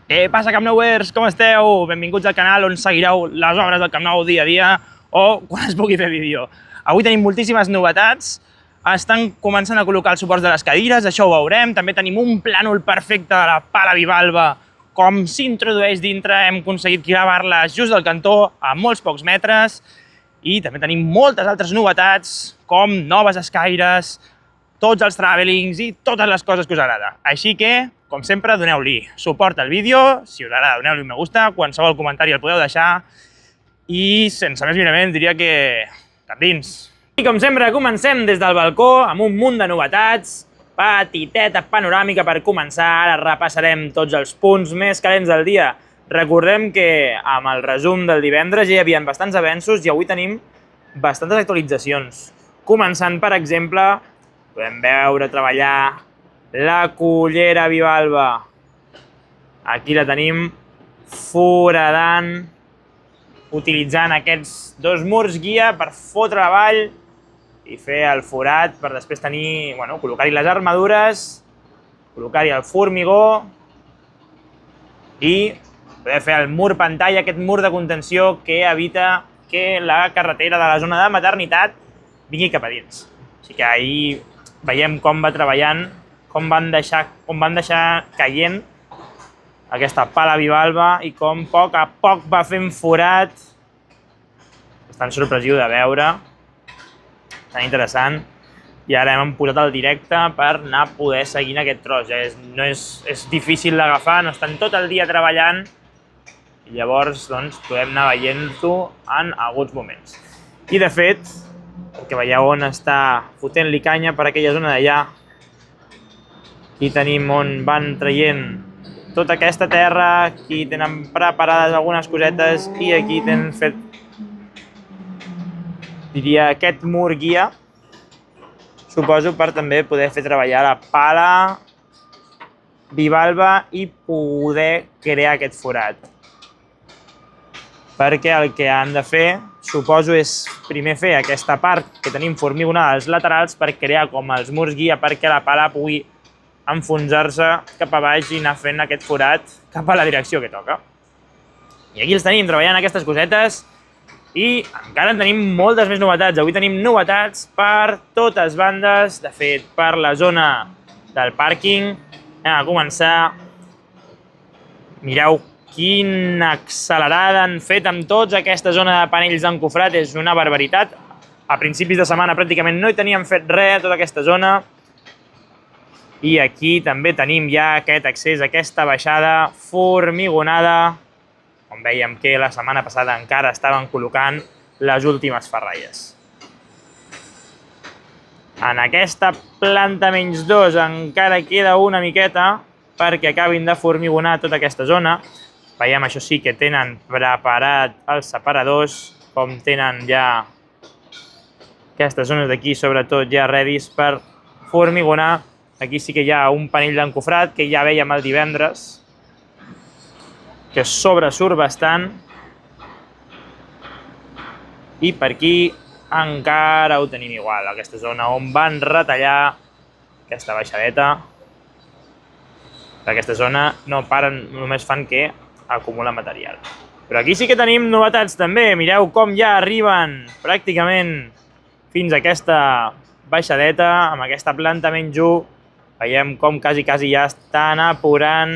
Què passa, Camp Nouers? Com esteu? Benvinguts al canal on seguireu les obres del Camp Nou dia a dia o quan es pugui fer vídeo. Avui tenim moltíssimes novetats. Estan començant a col·locar els suports de les cadires, això ho veurem. També tenim un plànol perfecte de la pala bivalve, com s'introdueix dintre. Hem aconseguit gravar-la just al cantó a molts pocs metres. I també tenim moltes altres novetats, com noves escaires, tots els travelings i totes les coses que us agrada. Així que, com sempre, doneu-li suport al vídeo, si us agrada doneu-li un me gusta, qualsevol comentari el podeu deixar i sense més mirament diria que endins. I com sempre comencem des del balcó amb un munt de novetats, petiteta panoràmica per començar, ara repassarem tots els punts més calents del dia. Recordem que amb el resum del divendres ja hi havia bastants avenços i avui tenim bastantes actualitzacions. Començant, per exemple, podem veure treballar la cullera bivalve. Aquí la tenim foradant, utilitzant aquests dos murs guia per fotre avall i fer el forat per després tenir, col·locar-hi les armadures, col·locar-hi el formigó i poder fer el mur pantalla, aquest mur de contenció que evita que la carretera de la zona de maternitat vingui cap a dins. Així que ahir veiem com va treballant, com van deixar caient aquesta pala bivalve i com a poc va fent forat. Bastant sorpresiu de veure, tan interessant. I ara hem posat el directe per anar a poder seguir aquest tros. És difícil d'agafar, no estan tot el dia treballant i llavors podem anar veient-ho en alguns moments. I de fet, perquè veieu on està fotent-li canya per aquella zona d'allà. Aquí tenim on van traient tota aquesta terra, aquí tenen preparades algunes cosetes i aquí tenen fet, diria, aquest mur guia, suposo per també poder fer treballar la pala bivalve i poder crear aquest forat. Perquè el que han de fer, suposo, és primer fer aquesta part que tenim formigonada als laterals per crear com els murs guia perquè la pala pugui enfonsar-se cap a baix i anar fent aquest forat cap a la direcció que toca. I aquí els tenim treballant aquestes cosetes i encara tenim moltes més novetats. Avui tenim novetats per totes bandes, de fet, per la zona del pàrquing. Anem a començar. Mireu quina accelerada han fet amb tota aquesta zona de panells d'encofrat, és una barbaritat. A principis de setmana pràcticament no hi teníem fet res a tota aquesta zona. I aquí també tenim ja aquest accés, aquesta baixada formigonada, on vèiem que la setmana passada encara estaven col·locant les últimes ferralles. En aquesta planta menys 2 encara queda una miqueta perquè acabin de formigonar tota aquesta zona. Veiem, això sí, que tenen preparat els separadors, com tenen ja aquestes zones d'aquí, sobretot ja redis per formigonar. Aquí sí que hi ha un panell d'encofrat que ja vèiem el divendres, que sobresurt bastant. I per aquí encara ho tenim igual, aquesta zona on van retallar aquesta baixadeta. D'aquesta zona no paren, només fan que acumular material. Però aquí sí que tenim novetats també. Mireu com ja arriben pràcticament fins a aquesta baixadeta, amb aquesta planta menys 1. Veiem com quasi ja estan apurant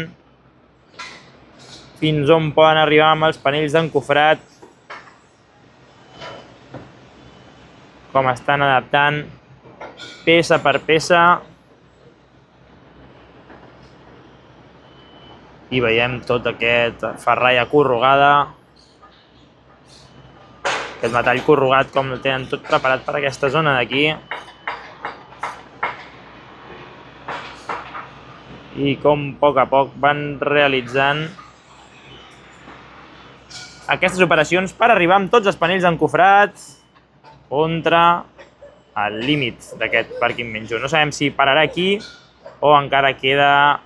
fins on poden arribar amb els panells d'encofrat. Com estan adaptant peça per peça. I veiem tot aquest ferralla corrugada. Aquest metall corrugat com el tenen tot preparat per aquesta zona d'aquí. I com a poc van realitzant aquestes operacions per arribar amb tots els panells d'encofrat contra el límit d'aquest pàrquing menys 1. No sabem si pararà aquí o encara queda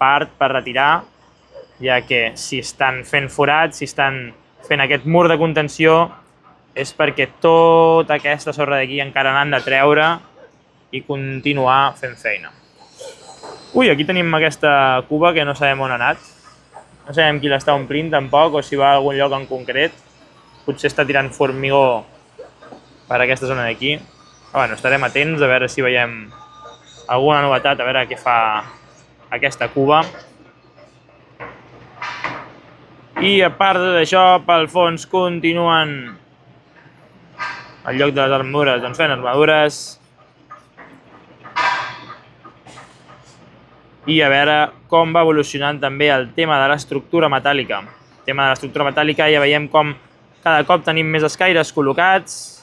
part per retirar, ja que si estan fent forat, si estan fent aquest mur de contenció, és perquè tota aquesta sorra d'aquí encara n'han de treure i continuar fent feina. Ui, aquí tenim aquesta cuba que no sabem on ha anat. No sabem qui l'està omplint tampoc, o si va a algun lloc en concret. Potser està tirant formigó per aquesta zona d'aquí. Però bueno, estarem atents a veure si veiem alguna novetat, a veure què fa aquesta cuba. I a part d'això, pel fons continuen al lloc de les armadures, doncs fent armadures. I a veure com va evolucionant també el tema de l'estructura metàl·lica. El tema de l'estructura metàl·lica ja veiem com cada cop tenim més escaires col·locats.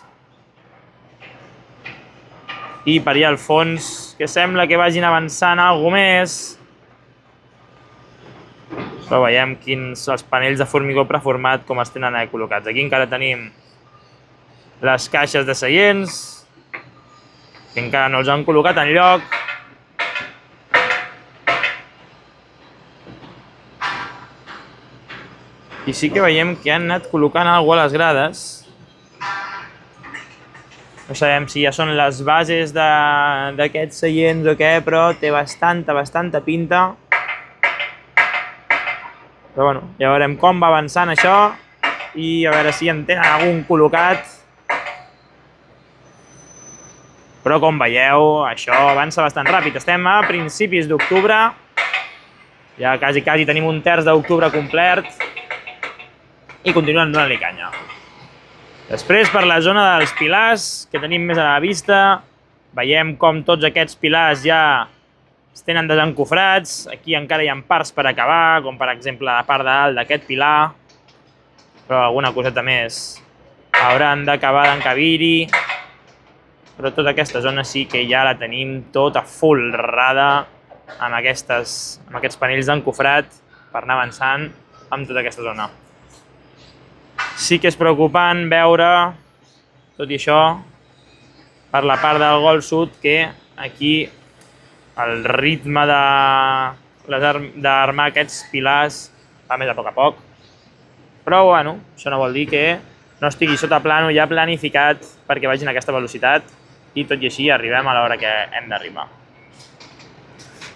I per allà al fons, que sembla que vagin avançant alguna més. Però veiem quins els panells de formigó preformat com els tenen col·locats. Aquí encara tenim les caixes de seients, que encara no els han col·locat en lloc. I sí que veiem que han anat col·locant alguna cosa a les grades. No sabem si ja són les bases d'aquests seients o què, però té bastanta pinta. Però bueno, ja veurem com va avançant això i a veure si en tenen algun col·locat. Però com veieu, això avança bastant ràpid. Estem a principis d'octubre. Ja quasi tenim un terç d'octubre complet. I continuen donant-li canya. Després, per la zona dels pilars, que tenim més a la vista, veiem com tots aquests pilars ja es tenen desencofrats. Aquí encara hi ha parts per acabar, com per exemple la part dalt d'aquest pilar. Però alguna coseta més hauran d'acabar d'encabir-hi. Però tota aquesta zona sí que ja la tenim tota folrada amb aquests panells d'encofrat per anar avançant amb tota aquesta zona. Sí que és preocupant veure, tot i això, per la part del gol sud, que aquí el ritme d'armar aquests pilars va més a poc. Però, bueno, això no vol dir que no estigui sota plano ja planificat perquè vagin a aquesta velocitat i tot i així arribem a l'hora que hem d'arribar.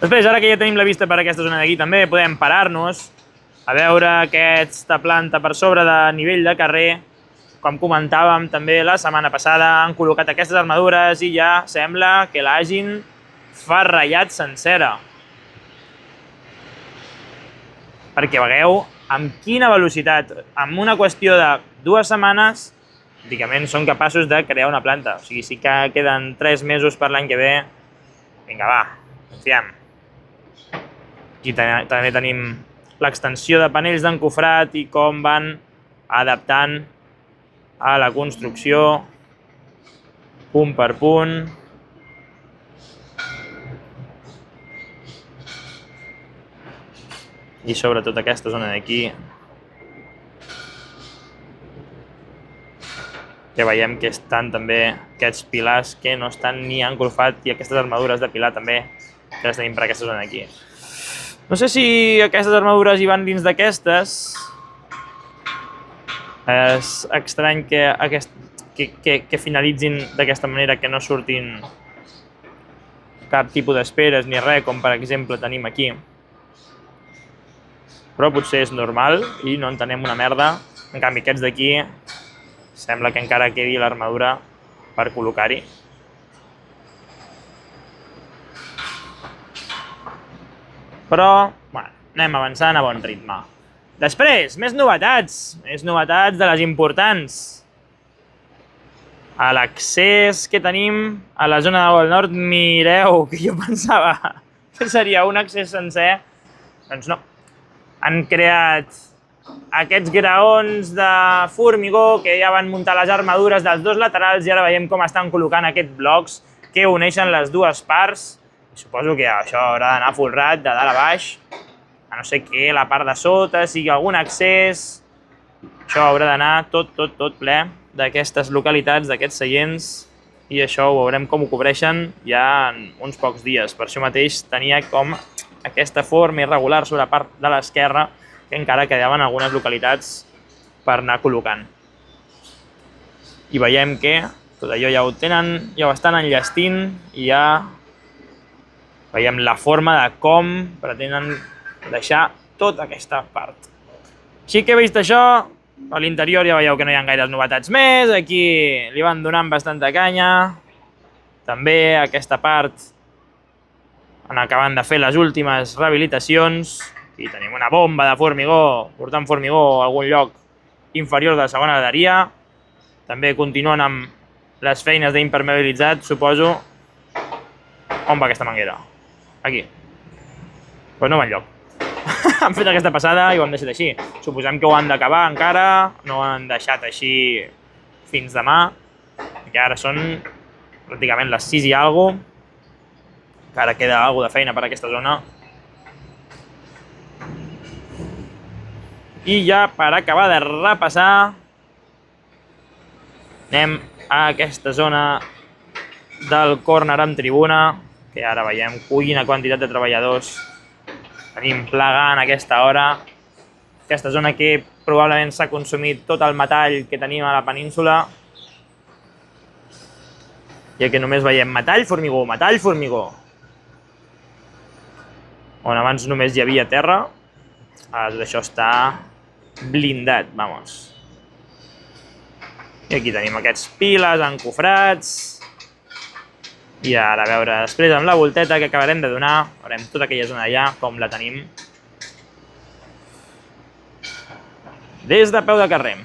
Després, ara que ja tenim la vista per aquesta zona d'aquí, també podem parar-nos a veure aquesta planta per sobre de nivell de carrer. Com comentàvem també la setmana passada, han col·locat aquestes armadures i ja sembla que l'hagin ferrallat sencera. Perquè veieu amb quina velocitat, amb una qüestió de 2 setmanes, pràcticament són capaços de crear una planta. O sigui, sí que queden 3 mesos per l'any que ve. Vinga, va, confiem. Aquí també tenim l'extensió de panells d'encofrat i com van adaptant a la construcció punt per punt. I sobretot aquesta zona d'aquí, que veiem que estan també aquests pilars que no estan ni encofrats i aquestes armadures de pilar també que les tenim per aquesta zona d'aquí. No sé si aquestes armadures hi van dins d'aquestes. És estrany que finalitzin d'aquesta manera, que no surtin cap tipus d'esperes ni res, com per exemple tenim aquí. Però potser és normal i no entenem una merda. En canvi, aquests d'aquí sembla que encara quedi l'armadura per col·locar-hi. Però, bueno, anem avançant a bon ritme. Després, més novetats de les importants. A l'accés que tenim a la zona del nord, mireu, que jo pensava que seria un accés sencer. Doncs no. Han creat aquests graons de formigó que ja van muntar les armadures dels dos laterals i ara veiem com estan col·locant aquests blocs que uneixen les dues parts. Suposo que això haurà d'anar folrat de dalt a baix, a no ser que la part de sota sigui algun accés. Això haurà d'anar tot ple d'aquestes localitats, d'aquests seients, i això ho veurem com ho cobreixen ja en uns pocs dies. Per això mateix tenia com aquesta forma irregular sobre la part de l'esquerra que encara quedaven algunes localitats per anar col·locant. I veiem que tot allò ja ho tenen, ja ho estan enllestint i ja veiem la forma de com pretenen deixar tota aquesta part. Així que vist això, a l'interior ja veieu que no hi ha gaires novetats més, aquí li van donant bastanta canya. També aquesta part en acabant de fer les últimes rehabilitacions. Aquí tenim una bomba de formigó, portant formigó a algun lloc inferior de la segona graderia. També continuen amb les feines d'impermeabilitzat, suposo. On va aquesta manguera? Aquí. Doncs no va enlloc. Han fet aquesta passada i ho han deixat així. Suposem que ho han d'acabar encara, no ho han deixat així fins demà, que ara són pràcticament les 6 i alguna cosa. Encara queda alguna de feina per aquesta zona. I ja per acabar de repassar, anem a aquesta zona del córner amb tribuna, que ara veiem quina quantitat de treballadors tenim plegant a aquesta hora. Aquesta zona que probablement s'ha consumit tot el metall que tenim a la península. I aquí només veiem metall, formigó, metall, formigó. On abans només hi havia terra, ara tot això està blindat, vamos. I aquí tenim aquests piles encofrats. I ara a veure, després amb la volteta que acabarem de donar, veurem tota aquella zona allà, com la tenim. Des de peu de carrer.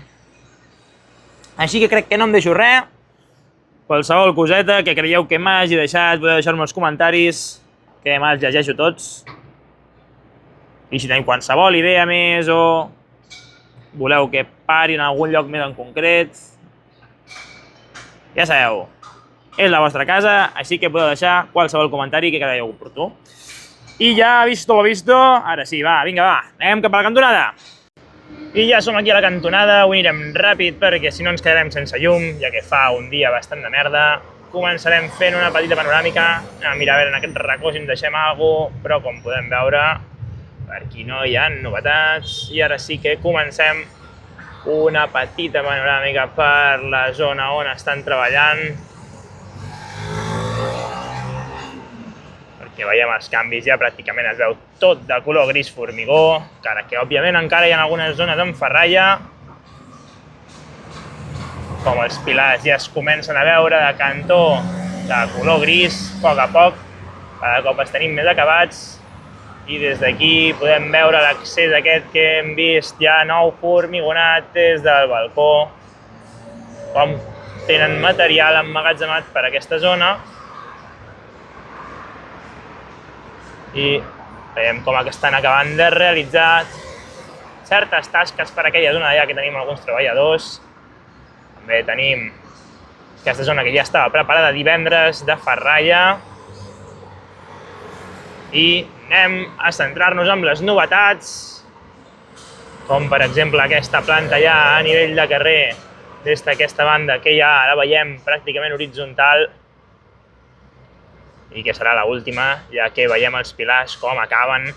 Així que crec que no em deixo res. Qualsevol coseta que creieu que m'hagi deixat, podeu deixar-me els comentaris, que me'ls llegeixo tots. I si teniu qualsevol idea més o voleu que pari en algun lloc més en concret, ja sabeu, és la vostra casa, així que podeu deixar qualsevol comentari que creieu oportú. I ja visto lo visto, ara sí, va, vinga, va, anem cap a la cantonada. I ja som aquí a la cantonada, ho anirem ràpid perquè si no ens quedarem sense llum, ja que fa un dia bastant de merda. Començarem fent una petita panoràmica, a mirar a veure en aquest racó si em deixem alguna cosa, però com podem veure, per aquí no hi ha novetats. I ara sí que comencem una petita panoràmica per la zona on estan treballant. Perquè veiem els canvis, ja pràcticament es veu tot de color gris formigó, encara que òbviament encara hi ha algunes zones amb ferralla. Com els pilars ja es comencen a veure de cantó de color gris, a poc, cada cop els tenim més acabats. I des d'aquí podem veure l'accés aquest que hem vist ja nou formigonat des del balcó, com tenen material emmagatzemat per aquesta zona. I veiem com estan acabant de realitzar certes tasques per aquella zona d'allà que tenim alguns treballadors. També tenim aquesta zona que ja estava preparada divendres de ferralla. I anem a centrar-nos en les novetats, com per exemple aquesta planta ja a nivell de carrer, des d'aquesta banda que ja la veiem pràcticament horitzontal i que serà l'última, ja que veiem els pilars com acaben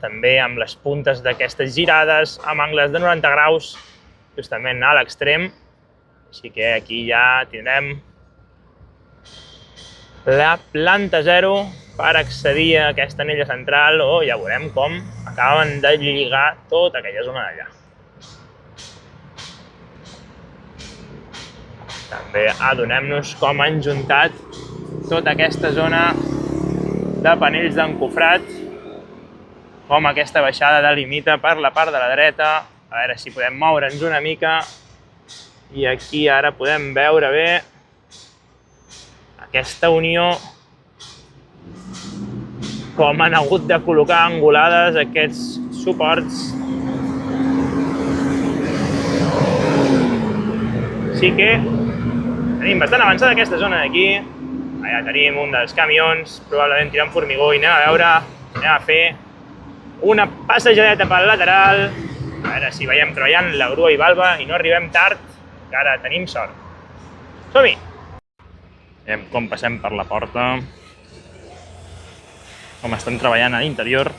també amb les puntes d'aquestes girades amb angles de 90 graus justament a l'extrem. Així que aquí ja tindrem la planta 0 per accedir a aquesta anella central, o ja veurem com acaben de lligar tota aquella zona d'allà. També adonem-nos com han juntat tota aquesta zona de panells d'encofrat, com aquesta baixada delimita per la part de la dreta. A veure si podem moure'ns una mica. I aquí ara podem veure bé aquesta unió, com han hagut de col·locar angulades aquests suports. Així que tenim bastant avançada aquesta zona d'aquí. Allà tenim un dels camions, probablement tirant formigó, i anem a fer una passejadeta pel lateral. A veure si veiem treballant la grua i valva i no arribem tard, que ara tenim sort. Som-hi! Veiem com passem per la porta, com estan treballant a l'interior.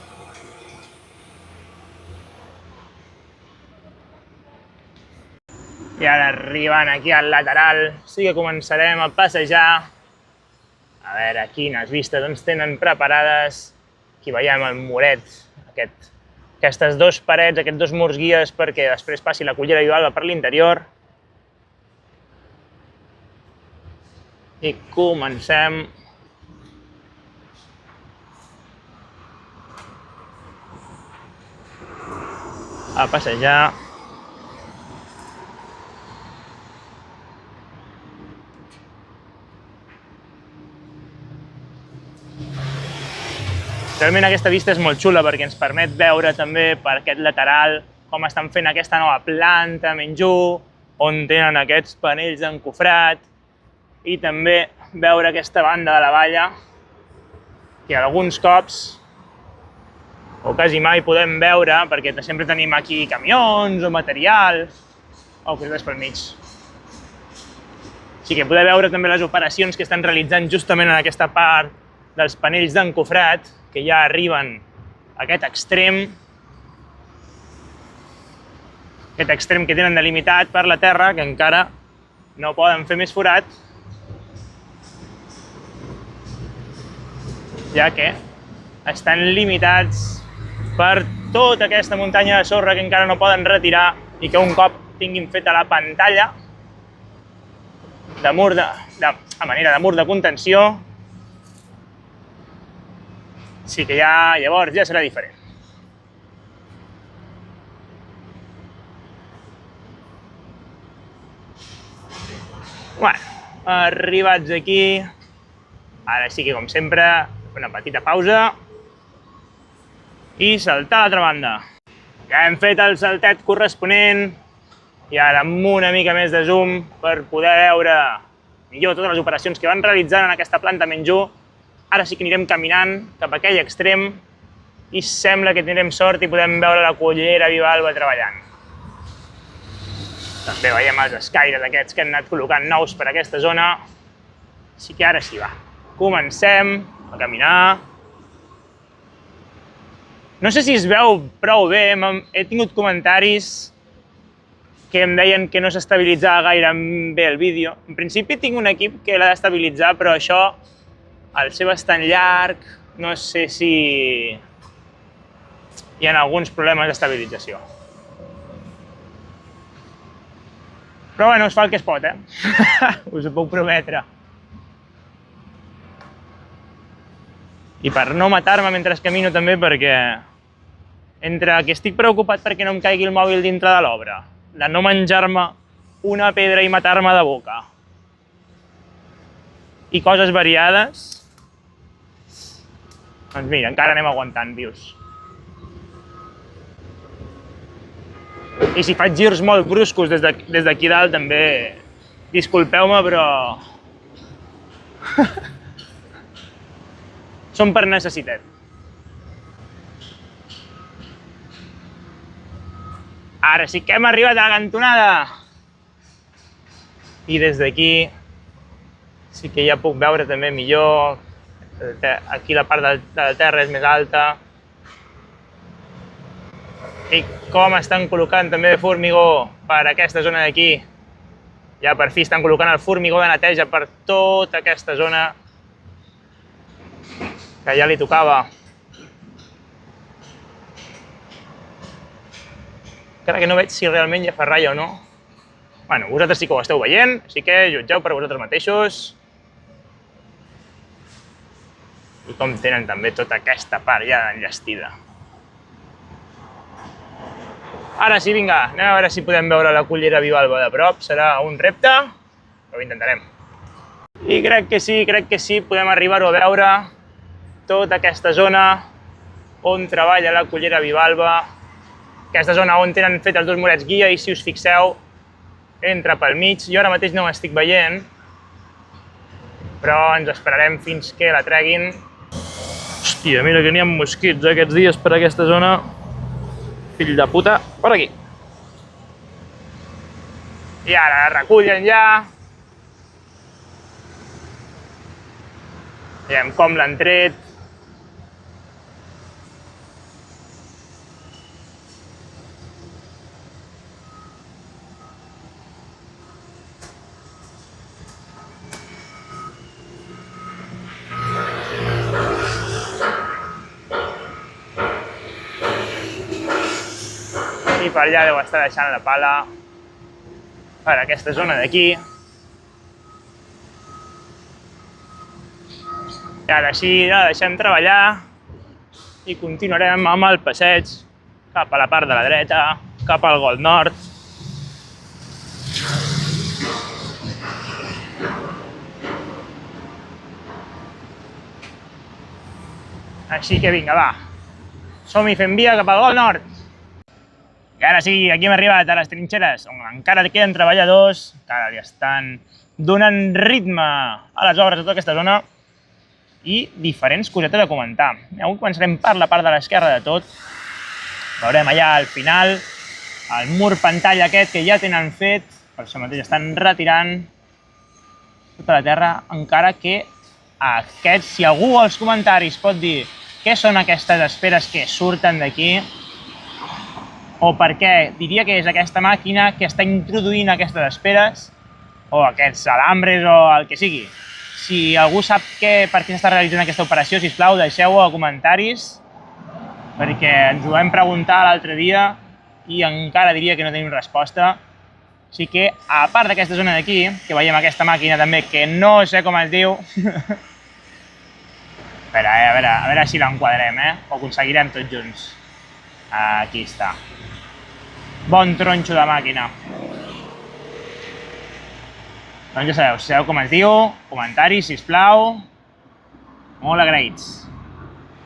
I ara arribant aquí al lateral, sí que començarem a passejar. A veure quines vistes ens tenen preparades. Aquí veiem el muret, aquest aquestes dues parets, aquests dos murs guies perquè després passi la cullera bivalva per l'interior. I comencem a passejar. Realment aquesta vista és molt xula perquè ens permet veure també per aquest lateral com estan fent aquesta nova planta menjú, on tenen aquests panells d'encofrat, i també veure aquesta banda de la valla que alguns cops o quasi mai podem veure perquè sempre tenim aquí camions o material o coses pel mig. Així que podeu veure també les operacions que estan realitzant justament en aquesta part dels panells d'encofrat que ja arriben a aquest extrem que tenen delimitat per la terra, que encara no poden fer més forat, ja que estan limitats per tota aquesta muntanya de sorra que encara no poden retirar i que un cop tinguin feta la pantalla a manera de mur de contenció, sí que llavors ja serà diferent. Bueno, arribats aquí, ara sí que com sempre, una petita pausa i saltar a l'altra banda. Ja hem fet el saltet corresponent i ara amb una mica més de zoom per poder veure millor totes les operacions que van realitzant en aquesta planta menjú. Ara sí que anirem caminant cap a aquell extrem i sembla que tindrem sort i podem veure la cullera bivalva treballant. També veiem els escaires aquests que han anat col·locant nous per aquesta zona. Així que ara sí, va. Comencem a caminar. No sé si es veu prou bé, he tingut comentaris que em deien que no s'estabilitzava gaire bé el vídeo. En principi tinc un equip que l'ha d'estabilitzar, però això, al ser bastant llarg, no sé si hi ha alguns problemes d'estabilització. Però bueno, es fa el que es pot, us ho puc prometre. I per no matar-me mentre camino també, perquè entre que estic preocupat perquè no em caigui el mòbil dintre de l'obra, de no menjar-me una pedra i matar-me de boca, i coses variades, doncs mira, encara anem aguantant, vius. I si faig girs molt bruscos des d'aquí dalt, també disculpeu-me, però són per necessitat. Ara sí que hem arribat a la cantonada. I des d'aquí sí que ja puc veure també millor. Aquí la part de la terra és més alta. I com estan col·locant també formigó per aquesta zona d'aquí. Ja per fi estan col·locant el formigó de neteja per tota aquesta zona que ja li tocava. Encara que no veig si realment ja fa ratlla o no. Bueno, vosaltres sí que ho esteu veient, així que jutgeu per vosaltres mateixos. I com tenen també tota aquesta part ja enllestida. Ara sí, vinga, anem a veure si podem veure la cullera bivalva de prop. Serà un repte, però ho intentarem. I crec que sí, podem arribar-ho a veure. Tota aquesta zona on treballa la cullera bivalva. Aquesta zona on tenen fet els dos murets guia i si us fixeu, entra pel mig. Jo ara mateix no ho estic veient, però ens esperarem fins que la treguin. Hòstia, mira que n'hi ha mosquits aquests dies per aquesta zona. Fill de puta, per aquí. I ara la recullen ja. Veiem com l'han tret. per allà deu estar deixant la pala per aquesta zona d'aquí. I ara sí, la deixem treballar i continuarem amb el passeig cap a la part de la dreta, cap al Gol Nord. Així que vinga, va, som-hi fent via cap al Gol Nord. I ara sí, aquí hem arribat a les trinxeres, on encara queden treballadors, encara li estan donant ritme a les obres de tota aquesta zona i diferents cosetes a comentar. Avui començarem per la part de l'esquerra de tot. Veurem allà al final el mur pantalla aquest que ja tenen fet, per això mateix estan retirant tota la terra, encara que aquests, si algú als comentaris pot dir què són aquestes esperes que surten d'aquí, o per què diria que és aquesta màquina que està introduint aquestes esperes, o aquests alambres o el que sigui. Si algú sap per què s'està realitzant aquesta operació, sisplau, deixeu-ho a comentaris, perquè ens ho vam preguntar l'altre dia i encara diria que no tenim resposta. Així que, a part d'aquesta zona d'aquí, que veiem aquesta màquina també, que no sé com es diu, a veure si l'enquadrem, ho aconseguirem tots junts. Aquí està. Bon tronxo de màquina. Doncs ja sabeu, si sabeu com es diu, comentaris, sisplau. Molt agraïts.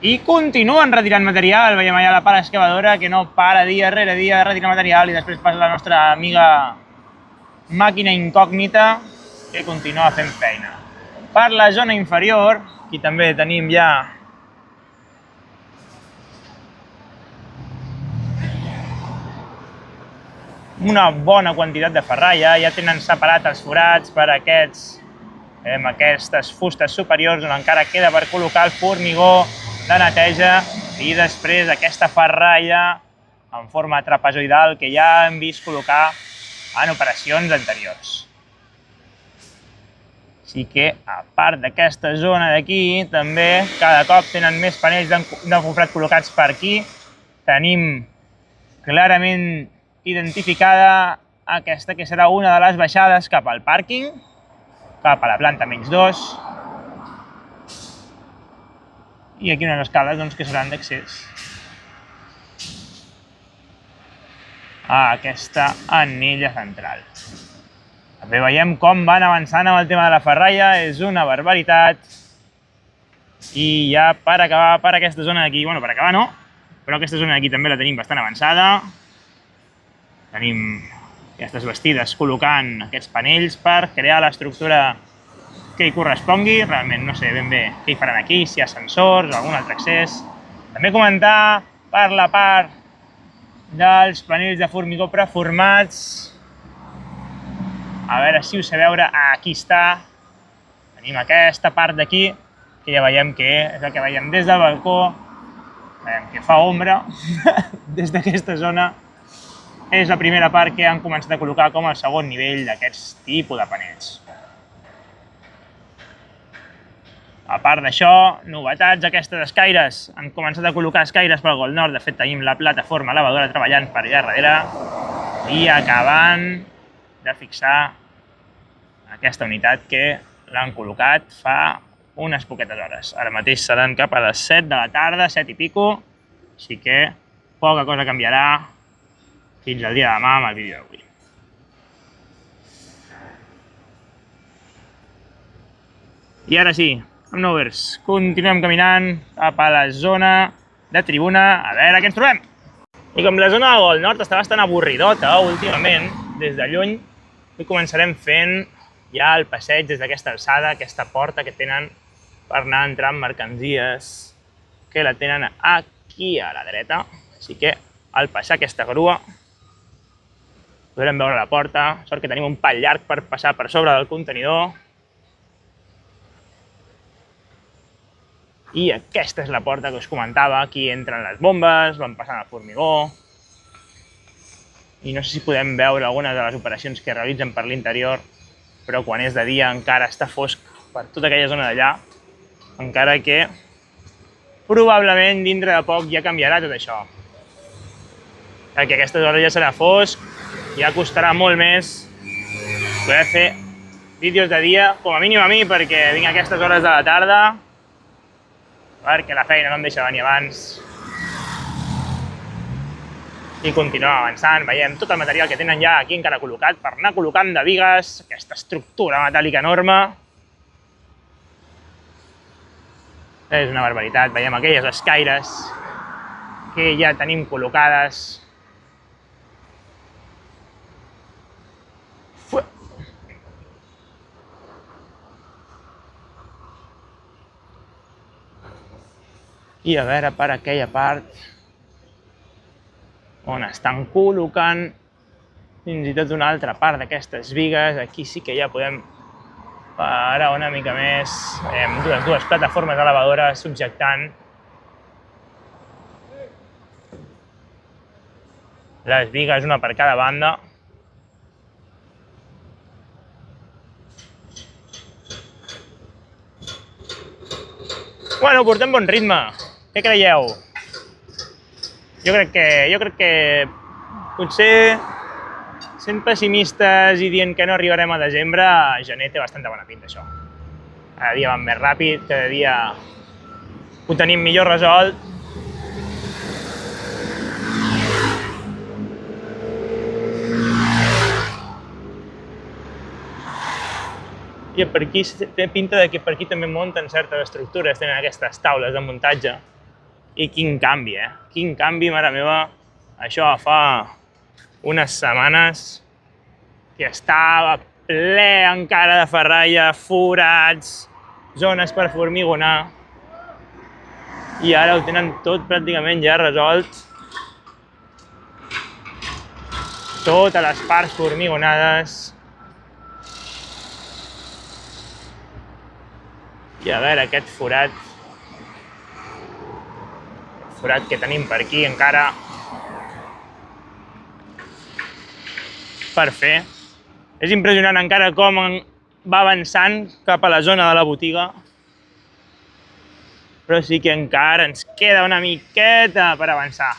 I continuen retirant material. Veiem allà la pala excavadora que no para dia rere dia de retirar material i després passa la nostra amiga màquina incògnita que continua fent feina. Per la zona inferior, aquí també tenim ja una bona quantitat de ferralla, ja tenen separat els forats per aquestes fustes superiors on encara queda per col·locar el formigó de neteja i després aquesta ferralla en forma trapezoidal que ja hem vist col·locar en operacions anteriors. Així que, a part d'aquesta zona d'aquí, també cada cop tenen més panells d'encofrat col·locats per aquí. Tenim clarament identificada aquesta que serà una de les baixades cap al pàrquing, cap a la planta -2. I aquí unes escales que seran d'accés a aquesta anella central. També veiem com van avançant amb el tema de la ferralla, és una barbaritat. I ja per acabar per aquesta zona d'aquí, bueno, per acabar no, però aquesta zona d'aquí també la tenim bastant avançada. Tenim aquestes bastides col·locant aquests panells per crear l'estructura que hi correspongui. Realment no sé ben bé què hi faran aquí, si hi ha sensors o algun altre accés. També comentar per la part dels panells de formigó preformats. A veure si ho sé veure, aquí està. Tenim aquesta part d'aquí, que ja veiem que és el que veiem des del balcó. Veiem que fa ombra des d'aquesta zona. És la primera part que han començat a col·locar com el segon nivell d'aquest tipus de panells. A part d'això, novetats, aquestes escaires. Han començat a col·locar escaires pel Gol Nord. De fet, tenim la plataforma lavadora treballant per allà darrere i acabant de fixar aquesta unitat que l'han col·locat fa unes poquetes hores. Ara mateix seran cap a les 7 de la tarda, 7 i pico, així que poca cosa canviarà fins al dia de demà amb el vídeo d'avui. I ara sí, amb Novers, continuem caminant cap a la zona de tribuna, a veure què ens trobem. I com la zona del Gol Nord està bastant avorridota últimament, des de lluny, avui començarem fent ja el passeig des d'aquesta alçada, aquesta porta que tenen per anar entrant mercansies, que la tenen aquí a la dreta. Així que, al passar aquesta grua, podrem veure la porta. Sort que tenim un pal llarg per passar per sobre del contenidor. I aquesta és la porta que us comentava. Aquí entren les bombes, van passant el formigó. I no sé si podem veure algunes de les operacions que realitzen per l'interior, però quan és de dia encara està fosc per tota aquella zona d'allà, encara que probablement dintre de poc ja canviarà tot això. perquè a aquestes hores ja serà fosc, ja costarà molt més poder fer vídeos de dia, com a mínim a mi, perquè vinc a aquestes hores de la tarda, perquè la feina no em deixa venir abans. I continuem avançant, veiem tot el material que tenen ja aquí encara col·locat per anar col·locant de bigues, aquesta estructura metàl·lica enorme. És una barbaritat, veiem aquelles escaires que ja tenim col·locades. I a veure per aquella part on estan col·locant fins i tot una altra part d'aquestes bigues. Aquí sí que ja podem parar una mica més. Veiem dues plataformes elevadores subjectant les bigues, una per cada banda. Bueno, portem bon ritme. Què creieu? Jo crec que potser sent pessimistes i dient que no arribarem a desembre, a gener té bastanta bona pinta, això. Cada dia vam més ràpid, cada dia ho tenim millor resolt. I per aquí té pinta que per aquí també munten certes estructures, tenen aquestes taules de muntatge. I quin canvi, Quin canvi, mare meva. Això fa unes setmanes que estava ple encara de ferralla, forats, zones per formigonar. I ara ho tenen tot pràcticament ja resolt. Totes les parts formigonades. I a veure aquest forat que tenim per aquí encara per fer. És impressionant encara com va avançant cap a la zona de la botiga, però sí que encara ens queda una miqueta per avançar.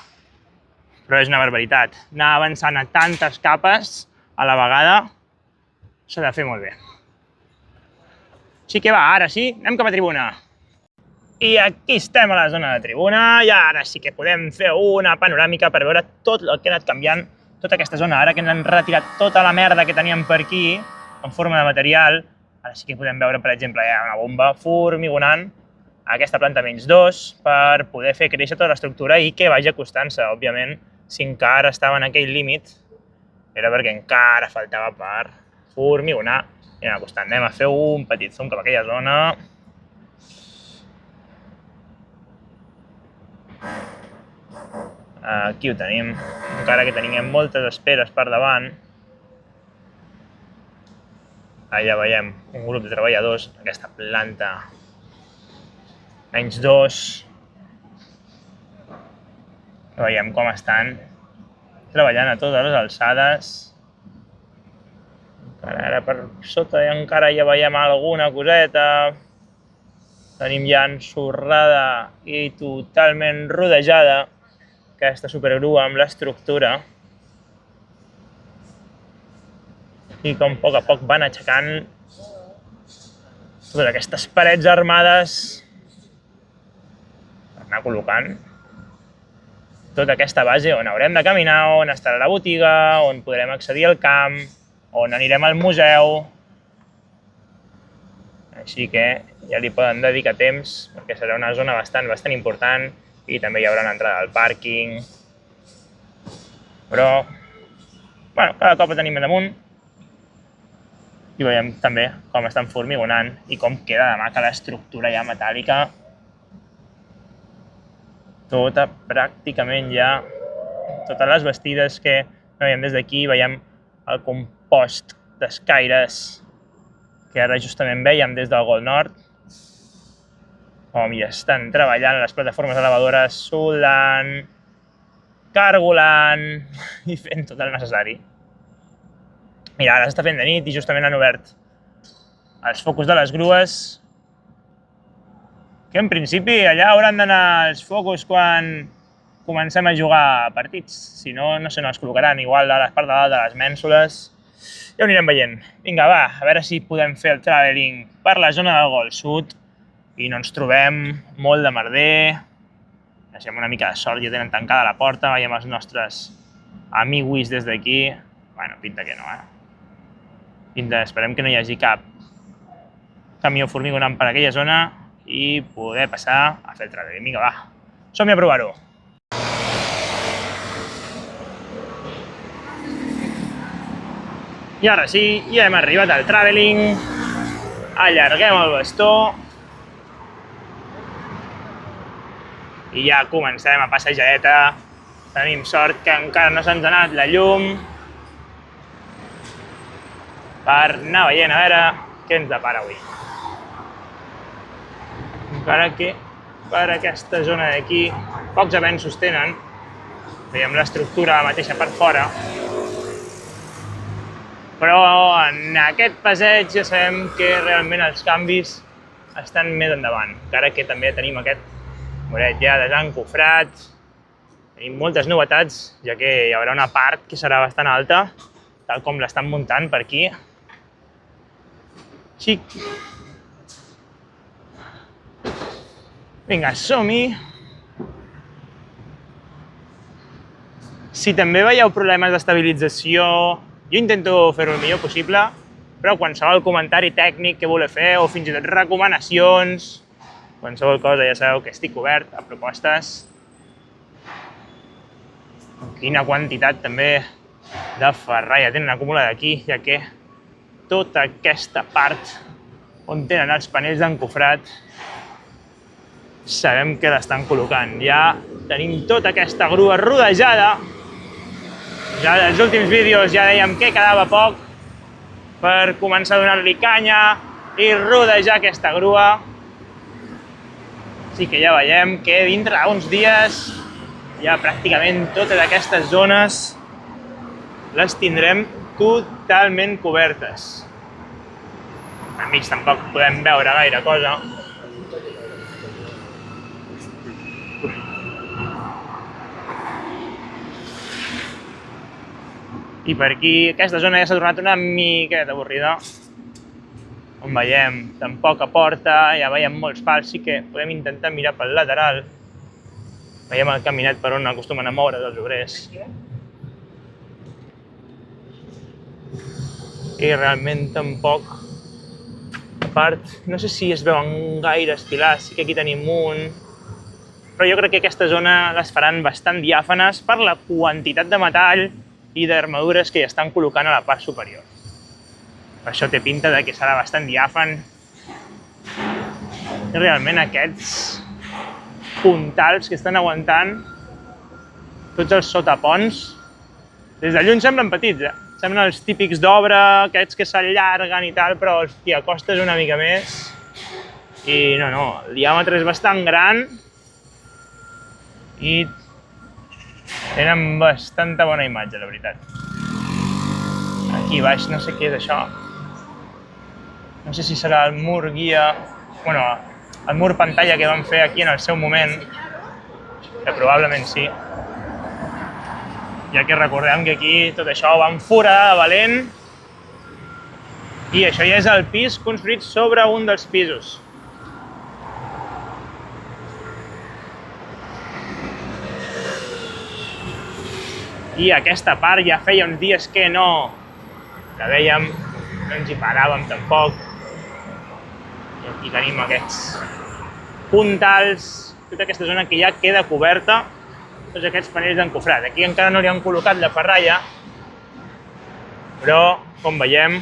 Però és una barbaritat. Anar avançant a tantes capes a la vegada s'ha de fer molt bé. Així que va, ara sí, anem cap a tribuna. I aquí estem a la zona de tribuna i ara sí que podem fer una panoràmica per veure tot el que ha anat canviant, tota aquesta zona. Ara que ens han retirat tota la merda que teníem per aquí, en forma de material, ara sí que podem veure, per exemple, hi ha una bomba formigonant a aquesta planta -2 per poder fer créixer tota l'estructura i que vagi acostant-se. Òbviament, si encara estava en aquell límit, era perquè encara faltava per formigonar. I anem acostant. Anem a fer un petit zoom cap a aquella zona. Aquí ho tenim, encara que tenim moltes esperes per davant. Allà veiem un grup de treballadors, aquesta planta -2. Veiem com estan treballant a totes les alçades. Ara per sota encara ja veiem alguna coseta. Tenim ja ensorrada i totalment rodejada aquesta supergrua amb l'estructura. I com a poc van aixecant totes aquestes parets armades per anar col·locant tota aquesta base on haurem de caminar, on estarà la botiga, on podrem accedir al camp, on anirem al museu. Així que ja li poden dedicar temps, perquè serà una zona bastant important i també hi haurà una entrada al pàrquing. Però, bueno, cada cop la tenim més damunt i veiem també com estan formigonant i com queda de maca l'estructura ja metàl·lica. Tota, pràcticament ja, totes les bastides que veiem des d'aquí, veiem el compost d'escaires que ara justament veiem des del Gol Nord, com hi estan treballant les plataformes elevadores, soldant, cargolant i fent tot el necessari. Mira, ara s'està fent de nit i justament han obert els focus de les grues, que en principi allà hauran d'anar els focus quan comencem a jugar partits. Si no, no sé on els col·locaran. Igual a la part de dalt de les mènsules. Ja ho anirem veient. Vinga, va, a veure si podem fer el traveling per la zona del Golf Sud i no ens trobem molt de merder. Deixem una mica de sort, ja tenen tancada la porta, veiem els nostres amiguis des d'aquí. Bueno, pinta que no, Pinta, esperem que no hi hagi cap camió formigonant per aquella zona i poder passar a fer el traveling. Vinga, va, som-hi a provar-ho. I ara sí, ja hem arribat al traveling. Allarguem el bastó. I ja comencem a passejadeta. Tenim sort que encara no se'ns ha anat la llum per anar veient a veure què ens depara avui. Encara que per aquesta zona d'aquí pocs avenços tenen. Veiem l'estructura mateixa per fora. Però en aquest passeig ja sabem que realment els canvis estan més endavant. Encara que també tenim aquest muret ja desencofrat. Tenim moltes novetats, ja que hi haurà una part que serà bastant alta, tal com l'estan muntant per aquí. Xic. Vinga, som-hi. Si també veieu problemes d'estabilització, jo intento fer-ho el millor possible, però qualsevol comentari tècnic que voleu fer o fins i tot recomanacions, qualsevol cosa ja sabeu que estic obert a propostes. Quina quantitat també de ferralla tenen acumulada aquí, ja que tota aquesta part on tenen els panells d'encofrat sabem que l'estan col·locant. Ja tenim tota aquesta grua rodejada. Ja dels últims vídeos ja dèiem que quedava poc per començar a donar-li canya i rodejar aquesta grua. Així que ja veiem que dintre d'uns dies ja pràcticament totes aquestes zones les tindrem totalment cobertes. A mig tampoc podem veure gaire cosa. I per aquí, aquesta zona ja s'ha tornat una miqueta avorrida. On veiem tan poca porta, ja veiem molts pals, sí que podem intentar mirar pel lateral. Veiem el caminet per on acostumen a moure els obrers. I realment tampoc, a part, no sé si es veuen gaires pilars, sí que aquí tenim un, però jo crec que aquesta zona les faran bastant diàfanes per la quantitat de metall i d'armadures que hi estan col·locant a la part superior. Per això té pinta de que serà bastant diàfan. I realment aquests puntals que estan aguantant tots els sotaponts, des de lluny semblen petits, Semblen els típics d'obra, aquests que s'allarguen i tal, però els t'hi acostes una mica més. I no, el diàmetre és bastant gran i tenen bastanta bona imatge, la veritat. Aquí baix no sé què és això. No sé si serà el mur guia, bueno, el mur pantalla que vam fer aquí en el seu moment, que probablement sí. Ja que recordem que aquí tot això ho van foradar de valent i això ja és el pis construït sobre un dels pisos. I aquesta part ja feia uns dies que no la vèiem, no ens hi paràvem tampoc. I aquí tenim aquests puntals, tota aquesta zona que ja queda coberta, tots aquests panells d'encofrat. Aquí encara no li han col·locat la ferralla, però, com veiem,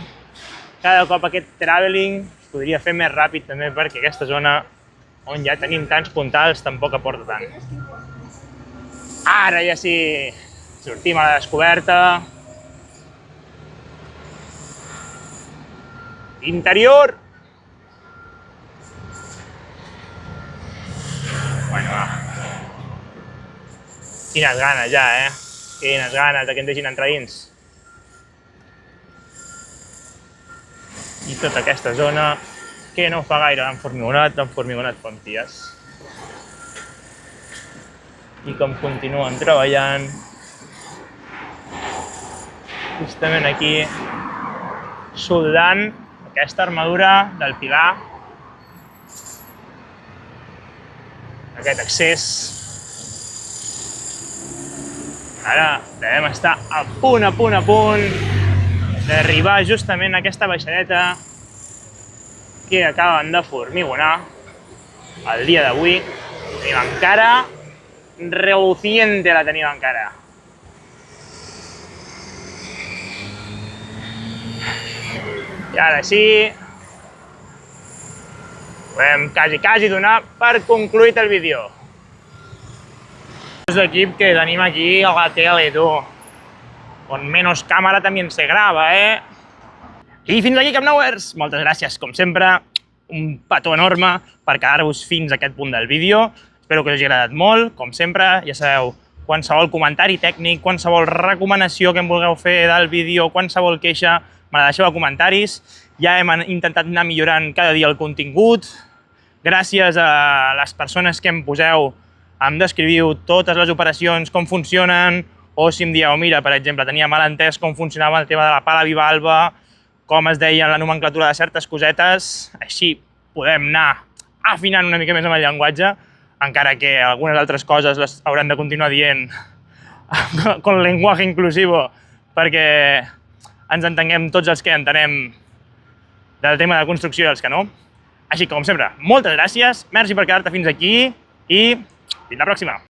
cada cop aquest traveling es podria fer més ràpid també perquè aquesta zona on ja tenim tants puntals tampoc aporta tant. Ara ja sí, sortim a la descoberta. Interior. Bueno, va. Quines ganes ja, Quines ganes de que ens deixin entrar dins. I tota aquesta zona que no fa gaire d'enformigonat, d'enformigonat fa uns dies. i com continuen treballant. Justament aquí, soldant aquesta armadura del pilar. Aquest accés. Ara devem estar a punt d'arribar justament a aquesta baixadeta que acaben de formigonar el dia d'avui. Tenim encara, reluciente la tenim encara. I ara sí, podem quasi donar per concluït el vídeo. És l'equip que tenim aquí a la tele, tu. Con menos càmera també se grava, I fins aquí, Camp Nouers! Moltes gràcies, com sempre. Un petó enorme per quedar-vos fins a aquest punt del vídeo. Espero que us hagi agradat molt, com sempre. Ja sabeu, qualsevol comentari tècnic, qualsevol recomanació que em vulgueu fer del vídeo, qualsevol queixa, me la deixeu a comentaris. Ja hem intentat anar millorant cada dia el contingut. Gràcies a les persones que em poseu, em descriviu totes les operacions, com funcionen, o si em dieu, mira, per exemple, tenia mal entès com funcionava el tema de la pala bivalve, com es deia la nomenclatura de certes cosetes, així podem anar afinant una mica més amb el llenguatge, encara que algunes altres coses les hauran de continuar dient con lenguaje inclusivo, perquè ens entenguem tots els que entenem del tema de construcció i els que no. Així que, com sempre, moltes gràcies, merci per quedar-te fins aquí i fins la pròxima.